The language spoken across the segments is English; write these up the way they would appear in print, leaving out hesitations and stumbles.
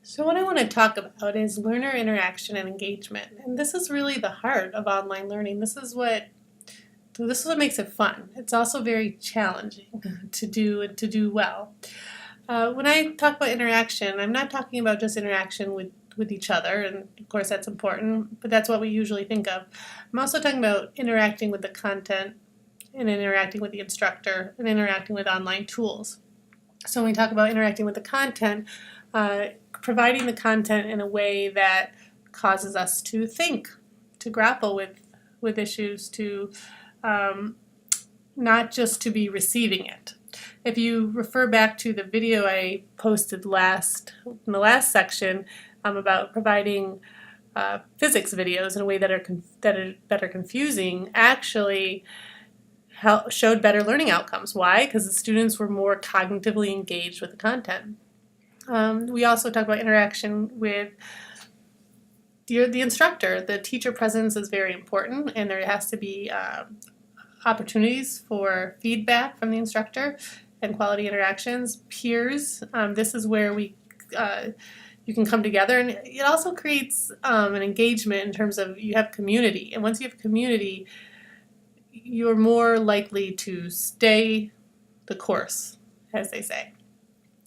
So what I want to talk about is learner interaction and engagement. And this is really the heart of online learning. This is what makes it fun. It's also very challenging to do and to do well. When I talk about interaction, I'm not talking about just interaction with each other, and of course that's important, but that's what we usually think of. I'm also talking about interacting with the content and interacting with the instructor and interacting with online tools. So when we talk about interacting with the content, providing the content in a way that causes us to think, to grapple with issues, to not just to be receiving it. If you refer back to the video I posted in the last section about providing physics videos in a way that are confusing, actually showed better learning outcomes. Why? Because the students were more cognitively engaged with the content. We also talk about interaction with the instructor. The teacher presence is very important, and there has to be opportunities for feedback from the instructor and quality interactions. Peers, this is where you can come together, and it also creates an engagement in terms of you have community. And once you have community, you're more likely to stay the course, as they say.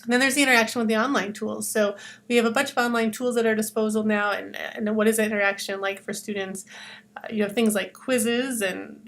And then there's the interaction with the online tools. So we have a bunch of online tools at our disposal now, and what is the interaction like for students? You have things like quizzes and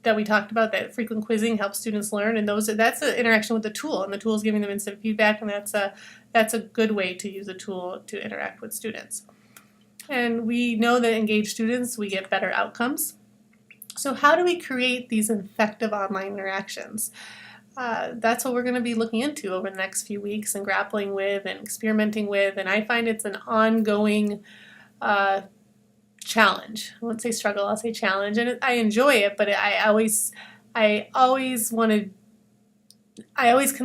that we talked about, that frequent quizzing helps students learn, and that's an interaction with the tool, and the tool is giving them instant feedback, and that's a good way to use a tool to interact with students. And we know that engaged students, we get better outcomes. So how do we create these effective online interactions? That's what we're going to be looking into over the next few weeks and grappling with and experimenting with, and I find it's an ongoing challenge. I won't say struggle, I'll say challenge, and I enjoy it, but I always can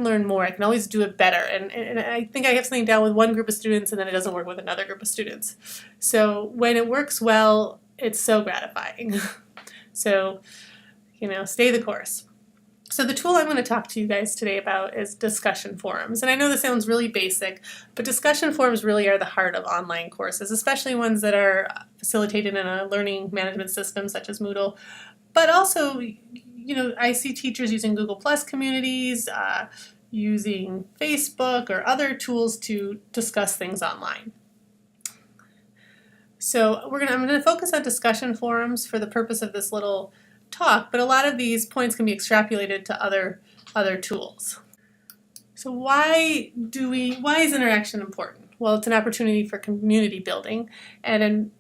learn more. I can always do it better, and I think I have something down with one group of students and then it doesn't work with another group of students. So when it works well, it's so gratifying. So, stay the course. So the tool I'm going to talk to you guys today about is discussion forums. And I know this sounds really basic, but discussion forums really are the heart of online courses, especially ones that are facilitated in a learning management system such as Moodle. But also, I see teachers using Google Plus communities, using Facebook or other tools to discuss things online. So I'm going to focus on discussion forums for the purpose of this little talk, but a lot of these points can be extrapolated to other tools. So why is interaction important? Well, it's an opportunity for community building, and in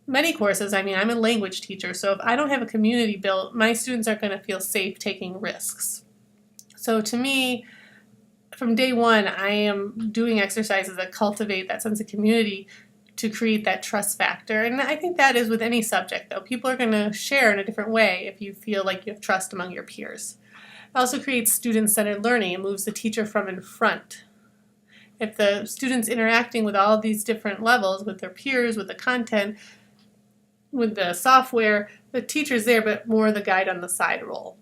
many courses, I'm a language teacher, so if I don't have a community built, my students aren't going to feel safe taking risks. So to me, from day one, I am doing exercises that cultivate that sense of community to create that trust factor. And I think that is with any subject, though. People are going to share in a different way if you feel like you have trust among your peers. It also creates student-centered learning. It moves the teacher from in front. If the student's interacting with all of these different levels, with their peers, with the content, with the software, the teacher's there, but more the guide on the side role.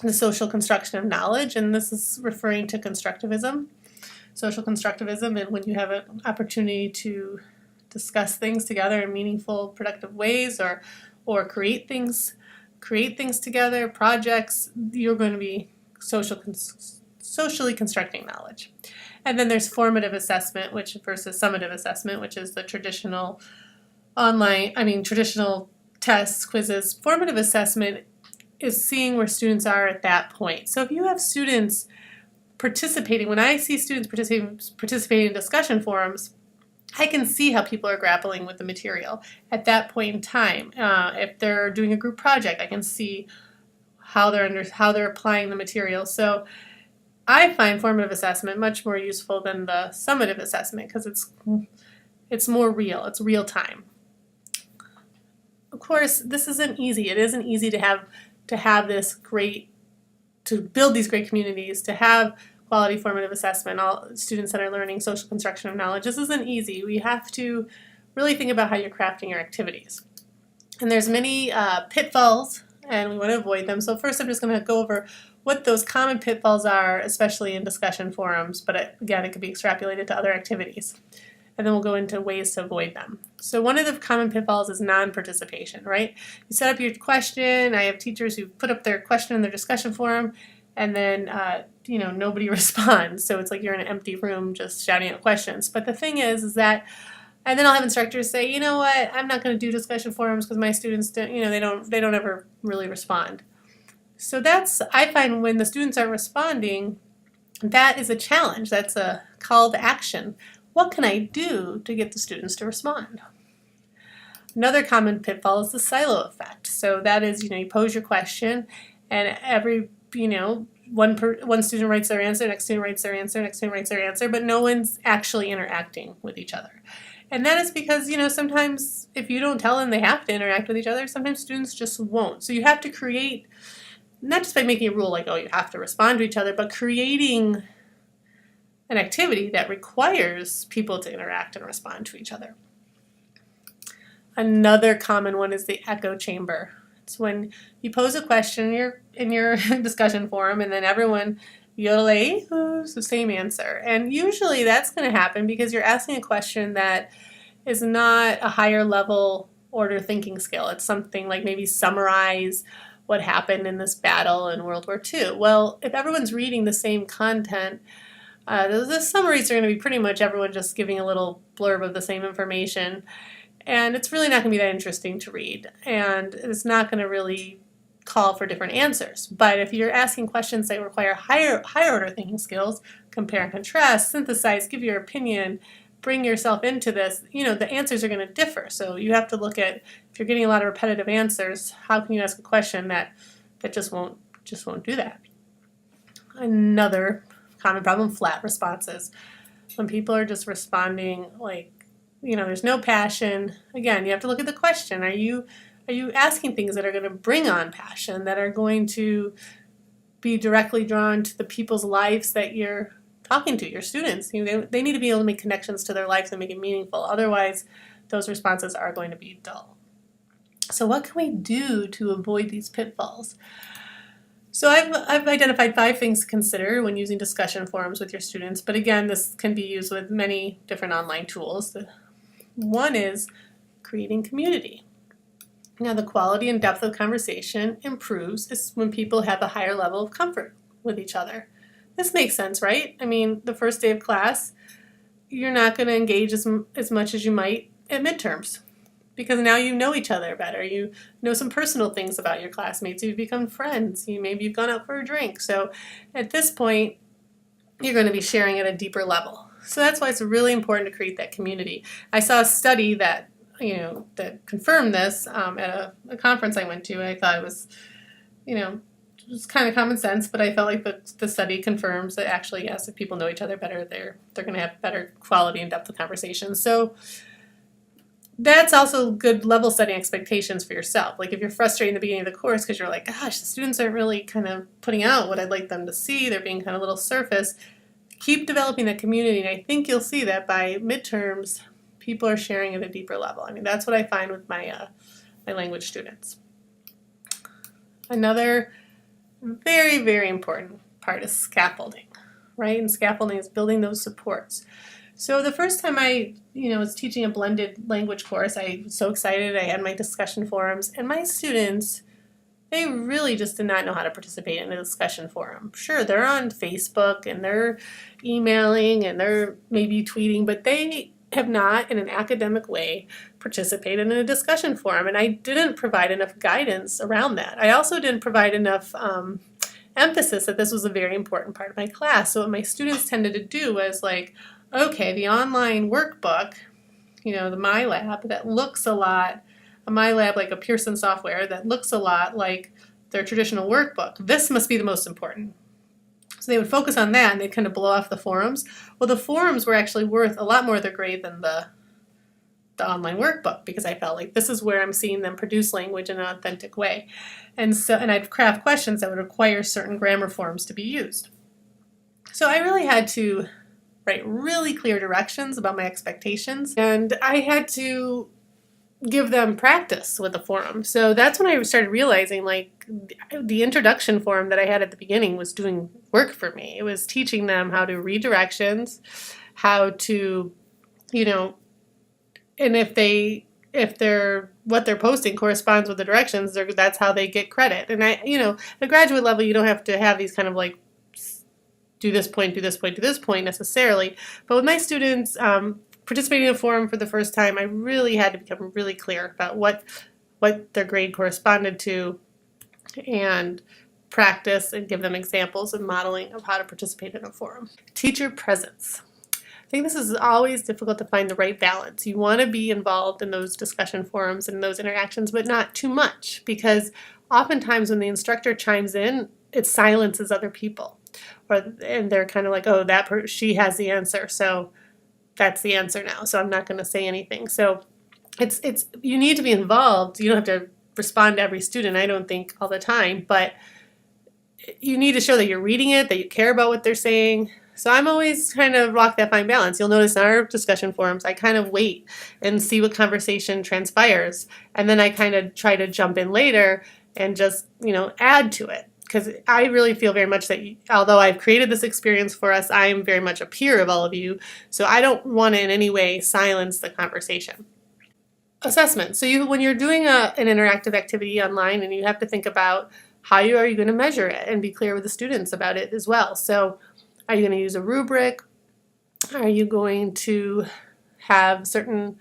The social construction of knowledge, and this is referring to constructivism. Social constructivism, and when you have an opportunity to discuss things together in meaningful, productive ways, or create things together, projects, you're going to be socially constructing knowledge. And then there's formative assessment, versus summative assessment, which is the traditional traditional tests, quizzes. Formative assessment is seeing where students are at that point. So if you have students participating, when I see students participating in discussion forums, I can see how people are grappling with the material at that point in time. If they're doing a group project, I can see how they're applying the material. So I find formative assessment much more useful than the summative assessment because it's more real. It's real time. Of course, this isn't easy. It isn't easy to build these great communities, to have quality formative assessment, all student-centered learning, social construction of knowledge. This isn't easy. We have to really think about how you're crafting your activities. And there's many pitfalls, and we want to avoid them. So first I'm just going to go over what those common pitfalls are, especially in discussion forums, but again, it could be extrapolated to other activities. and then we'll go into ways to avoid them. So one of the common pitfalls is non-participation, right? You set up your question. I have teachers who put up their question in their discussion forum, and then nobody responds. So it's like you're in an empty room just shouting out questions. But the thing is that, and then I'll have instructors say, you know what, I'm not going to do discussion forums because my students don't, they don't ever really respond. So I find when the students aren't responding, that is a challenge. That's a call to action. What can I do to get the students to respond? Another common pitfall is the silo effect. So that is, you pose your question, and every, one student writes their answer, next student writes their answer, next student writes their answer, but no one's actually interacting with each other. And that is because, sometimes if you don't tell them they have to interact with each other, sometimes students just won't. So you have to create, not just by making a rule like, oh, you have to respond to each other, but creating an activity that requires people to interact and respond to each other. Another common one is the echo chamber. It's when you pose a question in your discussion forum, and then everyone yodels the same answer. And usually that's going to happen because you're asking a question that is not a higher level order thinking skill. It's something like maybe summarize what happened in this battle in World War II. Well, if everyone's reading the same content, the summaries are going to be pretty much everyone just giving a little blurb of the same information, and it's really not going to be that interesting to read, and it's not going to really call for different answers. But if you're asking questions that require higher order thinking skills, compare and contrast, synthesize, give your opinion, bring yourself into this, the answers are going to differ. So you have to look at, if you're getting a lot of repetitive answers, how can you ask a question that just won't do that? Another common problem, flat responses. When people are just responding like, there's no passion. Again, you have to look at the question. Are you asking things that are going to bring on passion, that are going to be directly drawn to the people's lives that you're talking to, your students? They need to be able to make connections to their lives and make it meaningful. Otherwise, those responses are going to be dull. So what can we do to avoid these pitfalls? So I've identified 5 things to consider when using discussion forums with your students, but again, this can be used with many different online tools. One is creating community. Now, the quality and depth of conversation improves when people have a higher level of comfort with each other. This makes sense, right? I mean, the first day of class, you're not going to engage as much as you might at midterms, because now you know each other better. You know some personal things about your classmates. You've become friends. Maybe you've gone out for a drink. So at this point, you're going to be sharing at a deeper level. So that's why it's really important to create that community. I saw a study that confirmed this at a conference I went to, and I thought it was, it was kind of common sense, but I felt like the study confirms that actually, yes, if people know each other better, they're going to have better quality and depth of conversation. So that's also good level setting expectations for yourself. Like if you're frustrated in the beginning of the course because you're like, gosh, the students aren't really kind of putting out what I'd like them to see, they're being kind of a little surface, keep developing that community, and I think you'll see that by midterms, people are sharing at a deeper level. I mean, that's what I find with my language students. Another very, very important part is scaffolding, right? And scaffolding is building those supports. So the first time I, was teaching a blended language course, I was so excited. I had my discussion forums, and my students, they really just did not know how to participate in a discussion forum. Sure, they're on Facebook and they're emailing and they're maybe tweeting, but they have not, in an academic way, participated in a discussion forum. And I didn't provide enough guidance around that. I also didn't provide enough emphasis that this was a very important part of my class. So what my students tended to do was like, okay, the online workbook, the MyLab, that looks a lot, a MyLab like a Pearson software that looks a lot like their traditional workbook. This must be the most important. So they would focus on that and they'd kind of blow off the forums. Well, the forums were actually worth a lot more of their grade than the online workbook, because I felt like this is where I'm seeing them produce language in an authentic way. And I'd craft questions that would require certain grammar forms to be used. So I really had to write really clear directions about my expectations, and I had to give them practice with the forum. So that's when I started realizing like the introduction forum that I had at the beginning was doing work for me. It was teaching them how to read directions, how to you know, and if they're what they're posting corresponds with the directions, that's how they get credit. And at a graduate level, you don't have to have these kind of like do this point, do this point, do this point necessarily. But with my students participating in a forum for the first time, I really had to become really clear about what their grade corresponded to, and practice and give them examples and modeling of how to participate in a forum. Teacher presence. I think this is always difficult to find the right balance. You want to be involved in those discussion forums and those interactions, but not too much, because oftentimes when the instructor chimes in, it silences other people, and they're kind of like, oh, she has the answer, so that's the answer now, so I'm not going to say anything. So it's you need to be involved. You don't have to respond to every student, I don't think, all the time, but you need to show that you're reading it, that you care about what they're saying. So I'm always kind of walk that fine balance. You'll notice in our discussion forums, I kind of wait and see what conversation transpires, and then I kind of try to jump in later and just, add to it. Because I really feel very much that although I've created this experience for us, I am very much a peer of all of you, so I don't want to in any way silence the conversation. Assessment. So when you're doing an interactive activity online, and you have to think about how are you going to measure it and be clear with the students about it as well. So are you going to use a rubric? Are you going to have certain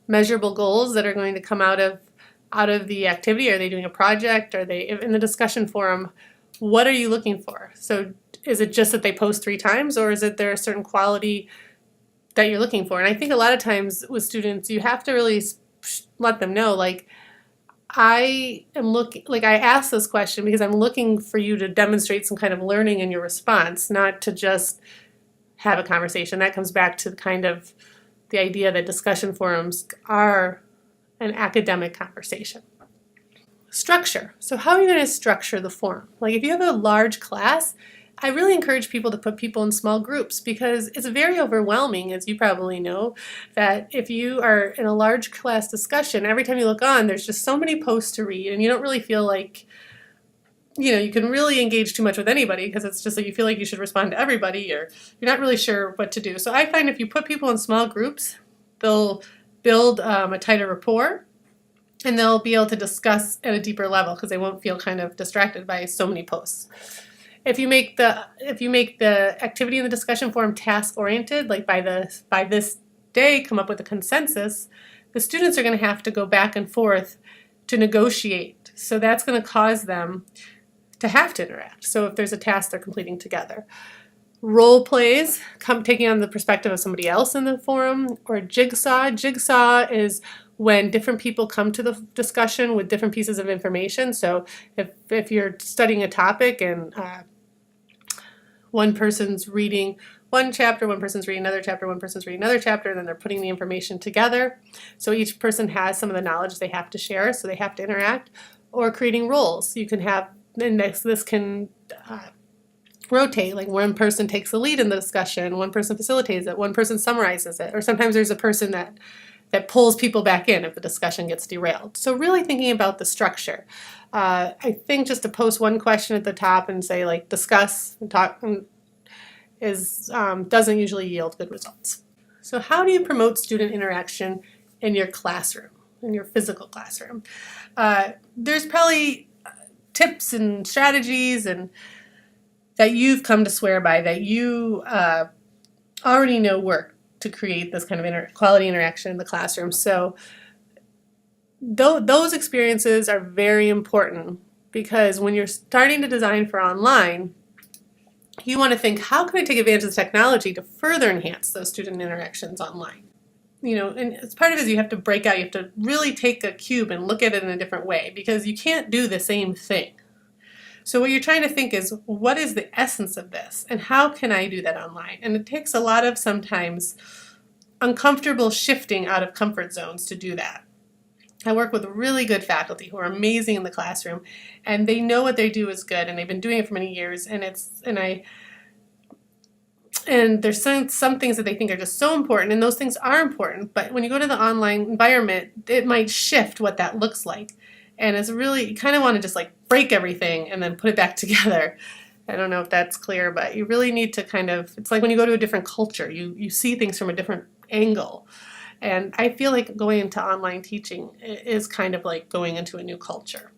measurable goals that are going to come out of the activity? Are they doing a project? Are they in the discussion forum? What are you looking for? So is it just that they post 3 times, or is it there a certain quality that you're looking for? And I think a lot of times with students, you have to really let them know, like, I ask this question because I'm looking for you to demonstrate some kind of learning in your response, not to just have a conversation. That comes back to kind of the idea that discussion forums are an academic conversation. Structure. So how are you going to structure the forum? Like if you have a large class, I really encourage people to put people in small groups, because it's very overwhelming, as you probably know, that if you are in a large class discussion, every time you look on, there's just so many posts to read, and you don't really feel like, you can really engage too much with anybody, because it's just like you feel like you should respond to everybody, or you're not really sure what to do. So I find if you put people in small groups, they'll build a tighter rapport, and they'll be able to discuss at a deeper level because they won't feel kind of distracted by so many posts. If you make the activity in the discussion forum task oriented, like by this day come up with a consensus, the students are going to have to go back and forth to negotiate. So that's going to cause them to have to interact. So if there's a task they're completing together. Role plays, taking on the perspective of somebody else in the forum, or jigsaw. Jigsaw is when different people come to the discussion with different pieces of information. So if you're studying a topic and one person's reading one chapter, one person's reading another chapter, one person's reading another chapter, and then they're putting the information together. So each person has some of the knowledge they have to share, so they have to interact. Or creating roles. You can have, and this can rotate, like one person takes the lead in the discussion, one person facilitates it, one person summarizes it, or sometimes there's a person that pulls people back in if the discussion gets derailed. So really thinking about the structure. I think just to post one question at the top and say like discuss and talk doesn't usually yield good results. So how do you promote student interaction in your classroom, in your physical classroom? There's probably tips and strategies and that you've come to swear by, that you already know work to create this kind of quality interaction in the classroom. So those experiences are very important, because when you're starting to design for online, you want to think, how can I take advantage of the technology to further enhance those student interactions online? And as part of it is you have to break out, you have to really take a cube and look at it in a different way, because you can't do the same thing. So what you're trying to think is, what is the essence of this, and how can I do that online? And it takes a lot of sometimes uncomfortable shifting out of comfort zones to do that. I work with really good faculty who are amazing in the classroom, and they know what they do is good, and they've been doing it for many years, and there's some things that they think are just so important, and those things are important, but when you go to the online environment, it might shift what that looks like. And it's really, you kind of want to just like break everything and then put it back together. I don't know if that's clear, but you really need to it's like when you go to a different culture, you see things from a different angle. And I feel like going into online teaching is kind of like going into a new culture.